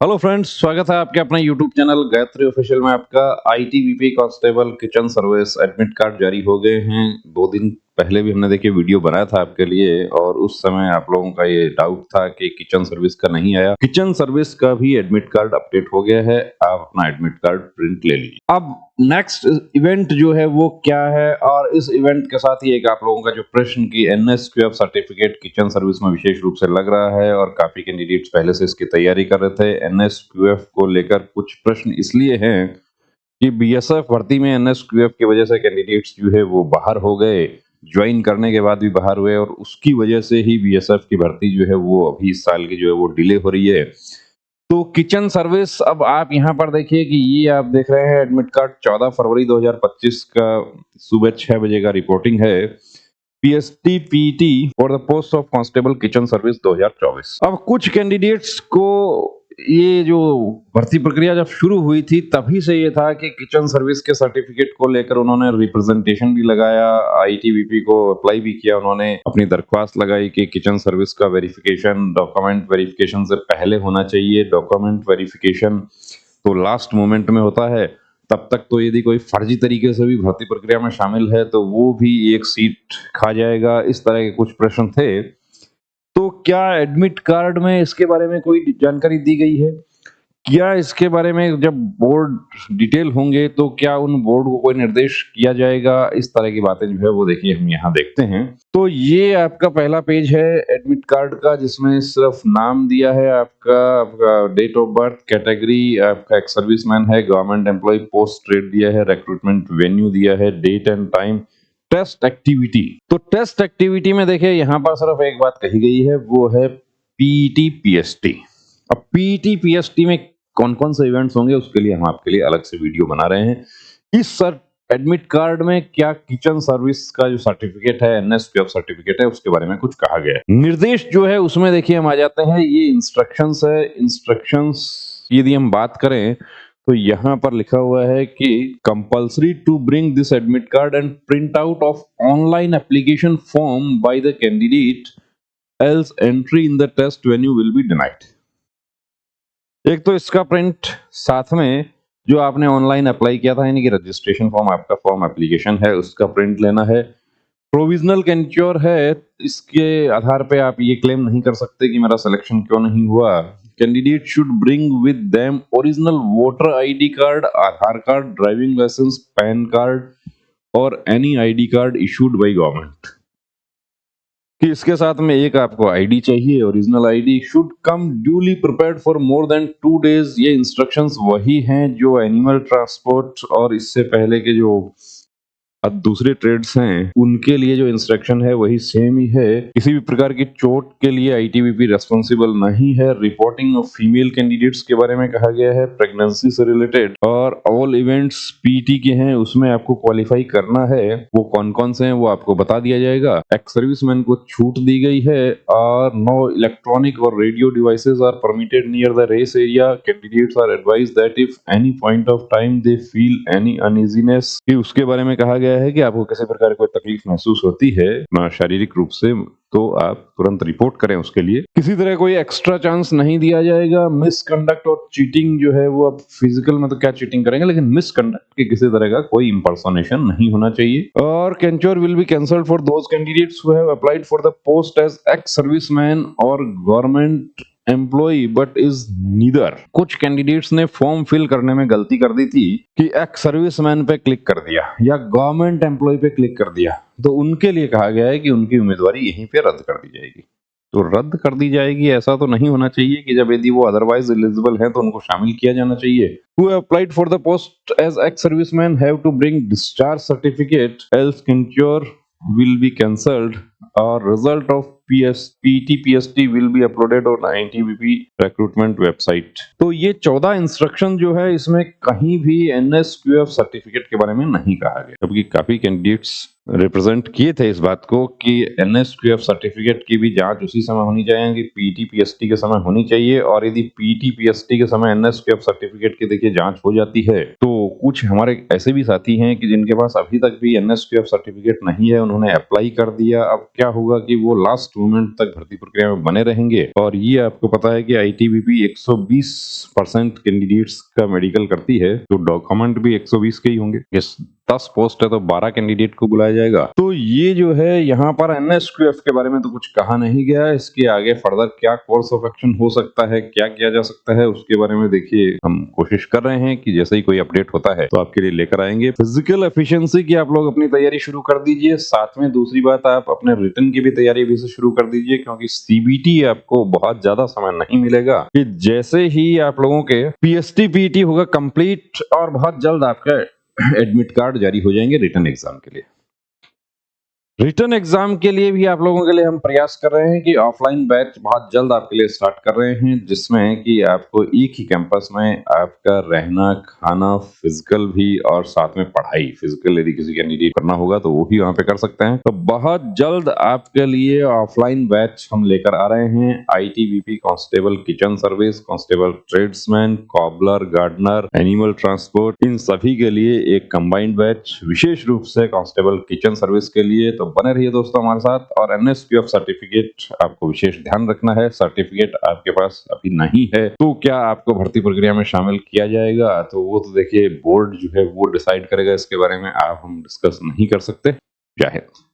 Hello friends, स्वागत है आपके अपने यूट्यूब चैनल गायत्री ऑफिशियल में। आपका ITBP constable kitchen service admit card जारी हो गए हैं। 2 दिन पहले भी हमने देखिए वीडियो बनाया था आपके लिए, और उस समय आप लोगों का ये डाउट था कि किचन सर्विस का नहीं आया। किचन सर्विस का भी एडमिट कार्ड अपडेट हो गया है। आप अपना एडमिट कार्ड प्रिंट ले लीजिए। अब नेक्स्ट इवेंट जो है वो क्या है, और इस इवेंट के साथ ही एक आप लोगों का जो प्रश्न की एनएसक्यूएफ सर्टिफिकेट किचन सर्विस में विशेष रूप से लग रहा है, और काफी कैंडिडेट्स पहले से इसकी तैयारी कर रहे थे। एनएसक्यूएफ को लेकर कुछ प्रश्न इसलिए हैं कि बीएसएफ भर्ती में एनएसक्यूएफ की वजह से कैंडिडेट्स जो है वो बाहर हो गए, ज्वाइन करने के बाद भी बाहर हुए, और उसकी वजह से ही बीएसएफ की भर्ती जो है वो अभी इस साल की जो है वो डिले हो रही है। तो किचन सर्विस, अब आप यहाँ पर देखिए कि ये आप देख रहे हैं एडमिट कार्ड 14 फरवरी 2025 का सुबह 6 बजे का रिपोर्टिंग है। PST PT for the post of constable kitchen service 2024। अब कुछ कैंडिडेट्स को ये जो भर्ती प्रक्रिया जब शुरू हुई थी तभी से ये था कि किचन सर्विस के सर्टिफिकेट को लेकर उन्होंने रिप्रेजेंटेशन भी लगाया, आईटीबीपी को अप्लाई भी किया, उन्होंने अपनी दरख्वास्त लगाई कि किचन सर्विस का वेरिफिकेशन डॉक्यूमेंट वेरिफिकेशन से पहले होना चाहिए। डॉक्यूमेंट वेरिफिकेशन तो लास्ट मोमेंट में होता है, तब तक तो यदि कोई फर्जी तरीके से भी भर्ती प्रक्रिया में शामिल है तो वो भी एक सीट खा जाएगा। इस तरह के कुछ प्रश्न थे। तो क्या एडमिट कार्ड में इसके बारे में कोई जानकारी दी गई है? क्या इसके बारे में जब बोर्ड डिटेल होंगे तो क्या उन बोर्ड को कोई निर्देश किया जाएगा? इस तरह की बातें जो है वो देखिए हम यहाँ देखते हैं। तो ये आपका पहला पेज है एडमिट कार्ड का, जिसमें सिर्फ नाम दिया है आपका डेट ऑफ बर्थ, कैटेगरी, आपका एक्स सर्विसमैन है, गवर्नमेंट एम्प्लॉय, पोस्ट ट्रेड दिया है, रिक्रूटमेंट वेन्यू दिया है, date and time, test activity. तो टेस्ट एक्टिविटी में देखिए यहाँ पर सिर्फ एक बात कही गई है, वो है पीटी पीएसटी। अब पीटी पीएसटी में कौन कौन से इवेंट्स होंगे उसके लिए हम आपके लिए अलग से वीडियो बना रहे हैं। इस एडमिट कार्ड में क्या किचन सर्विस का जो सर्टिफिकेट है, एनएसक्यूएफ सर्टिफिकेट है, उसके बारे में कुछ कहा गया है। निर्देश जो है उसमें देखिए हम आ जाते हैं, ये इंस्ट्रक्शंस है। इंस्ट्रक्शंस यदि हम बात करें तो यहाँ पर लिखा हुआ है कि compulsory to bring this admit card and print out of online application form by the candidate, else entry in the test venue will be denied. एक तो इसका प्रिंट साथ में जो आपने ऑनलाइन अप्लाई किया था, यानी कि रजिस्ट्रेशन फॉर्म, आपका फॉर्म एप्लीकेशन है, उसका प्रिंट लेना है। प्रोविजनल कैंच्योर है, इसके आधार पे आप ये क्लेम नहीं कर सकते कि मेरा सिलेक्शन क्यों नहीं हुआ। Candidate should bring with them original voter ID card, Aadhaar card, driving licence, PAN card और any ID card issued by government. कि इसके साथ में एक आपको आईडी चाहिए, original ID. Should come duly prepared for more than 2 days. ये instructions वही हैं जो एनिमल ट्रांसपोर्ट और इससे पहले के जो अब दूसरे ट्रेड्स हैं उनके लिए जो इंस्ट्रक्शन है वही सेम ही है। किसी भी प्रकार की चोट के लिए आईटीबीपी रेस्पॉन्सिबल नहीं है। रिपोर्टिंग ऑफ फीमेल कैंडिडेट्स के बारे में कहा गया है, प्रेगनेंसी से रिलेटेड, और ऑल इवेंट्स पीटी के हैं उसमें आपको क्वालिफाई करना है। वो कौन कौन से हैं वो आपको बता दिया जाएगा। एक्स सर्विसमैन को छूट दी गई है, और नो इलेक्ट्रॉनिक और radio devices are permitted near the race area. Candidates are advised that if any point of time they feel any uneasiness, कि उसके बारे में कहा गया है कि आपको किसी प्रकार की कोई तकलीफ महसूस होती है ना शारीरिक रूप से, तो आप तुरंत रिपोर्ट करें उसके लिए। किसी तरह कोई एक्स्ट्रा चांस नहीं दिया जाएगा। मिसकंडक्ट और चीटिंग जो है वो, अब फिजिकल में तो क्या चीटिंग करेंगे, लेकिन मिसकंडक्ट के किसी तरह का कोई इंपर्सोनेशन नहीं होना चाहिए। और candidature will be cancelled for those candidates who have applied for the post as ex serviceman और government employ but is neither. कुछ कैंडिडेट्स ने फॉर्म फिल करने में गलती कर दी थी कि एक्स सर्विसमैन पे क्लिक कर दिया या गवर्नमेंट एम्प्लॉय पे क्लिक कर दिया, तो उनके लिए कहा गया है कि उनकी उम्मीदवारी यहीं पे रद्द कर दी जाएगी। तो रद्द कर दी जाएगी, ऐसा तो नहीं होना चाहिए कि जब यदि वो अदरवाइज एलिजिबल हैं तो उनको शामिल किया जाना चाहिए। Who applied for the post as ex-servicemen have to bring discharge certificate, else censure will be cancelled, or result of PTPST will be uploaded on ITBP recruitment website। तो ये 14 इंस्ट्रक्शन जो है इसमें कहीं भी एनएसक्यूएफ सर्टिफिकेट के बारे में नहीं कहा गया, जबकि काफी कैंडिडेट्स रिप्रेजेंट किए थे इस बात को कि एनएसक्यूएफ सर्टिफिकेट की भी जांच उसी समय होनी चाहिए, पीटीपीएसटी के समय होनी चाहिए। और यदि पीटीपीएसटी के समय एनएसक्यूएफ सर्टिफिकेट की देखिए जांच हो जाती है तो कुछ हमारे ऐसे भी साथी हैं कि जिनके पास अभी तक भी एनएसक्यूएफ सर्टिफिकेट नहीं है, उन्होंने अप्लाई कर दिया। अब क्या होगा कि वो लास्ट मोमेंट तक भर्ती प्रक्रिया में बने रहेंगे। और ये आपको पता है कि आईटीबीपी 120% कैंडिडेट्स का मेडिकल करती है, तो डॉक्यूमेंट भी 120 के ही होंगे। 10 पोस्ट है तो 12 कैंडिडेट को बुलाया जाएगा। तो ये जो है यहाँ पर एनएसक्यूएफ के बारे में तो कुछ कहा नहीं गया है। इसके आगे फर्दर क्या कोर्स ऑफ एक्शन हो सकता है, क्या किया जा सकता है, उसके बारे में देखिए हम कोशिश कर रहे हैं कि जैसे ही कोई अपडेट होता है तो आपके लिए लेकर आएंगे। फिजिकल एफिशिएंसी की आप लोग अपनी तैयारी शुरू कर दीजिए। साथ में दूसरी बात, आप अपने रिटन की भी तैयारी भी से शुरू कर दीजिए, क्योंकि सीबीटी आपको बहुत ज्यादा समय नहीं मिलेगा कि जैसे ही आप लोगों के पीएसटी पीटी होगा कंप्लीट और बहुत जल्द आपका एडमिट कार्ड जारी हो जाएंगे रिटन एग्जाम के लिए। रिटन एग्जाम के लिए भी आप लोगों के लिए हम प्रयास कर रहे हैं कि ऑफलाइन बैच बहुत जल्द आपके लिए स्टार्ट कर रहे हैं, जिसमें कि आपको एक ही कैंपस में आपका रहना, खाना, फिजिकल भी और साथ में पढ़ाई। फिजिकल यदि किसी कैंडिडेट करना होगा तो वो भी वहां पे कर सकते हैं। तो बहुत जल्द आपके लिए ऑफलाइन बैच हम लेकर आ रहे हैं। ITBP constable kitchen service, constable tradesman, cobbler, gardener, animal transport, इन सभी के लिए एक कंबाइंड बैच, विशेष रूप से कांस्टेबल किचन सर्विस के लिए। तो बने रहिए दोस्तों हमारे साथ। और एनएसक्यूएफ सर्टिफिकेट आपको विशेष ध्यान रखना है। सर्टिफिकेट आपके पास अभी नहीं है तो क्या आपको भर्ती प्रक्रिया में शामिल किया जाएगा, तो वो तो देखिए बोर्ड जो है वो डिसाइड करेगा। इसके बारे में आप हम डिस्कस नहीं कर सकते। जय हिंद।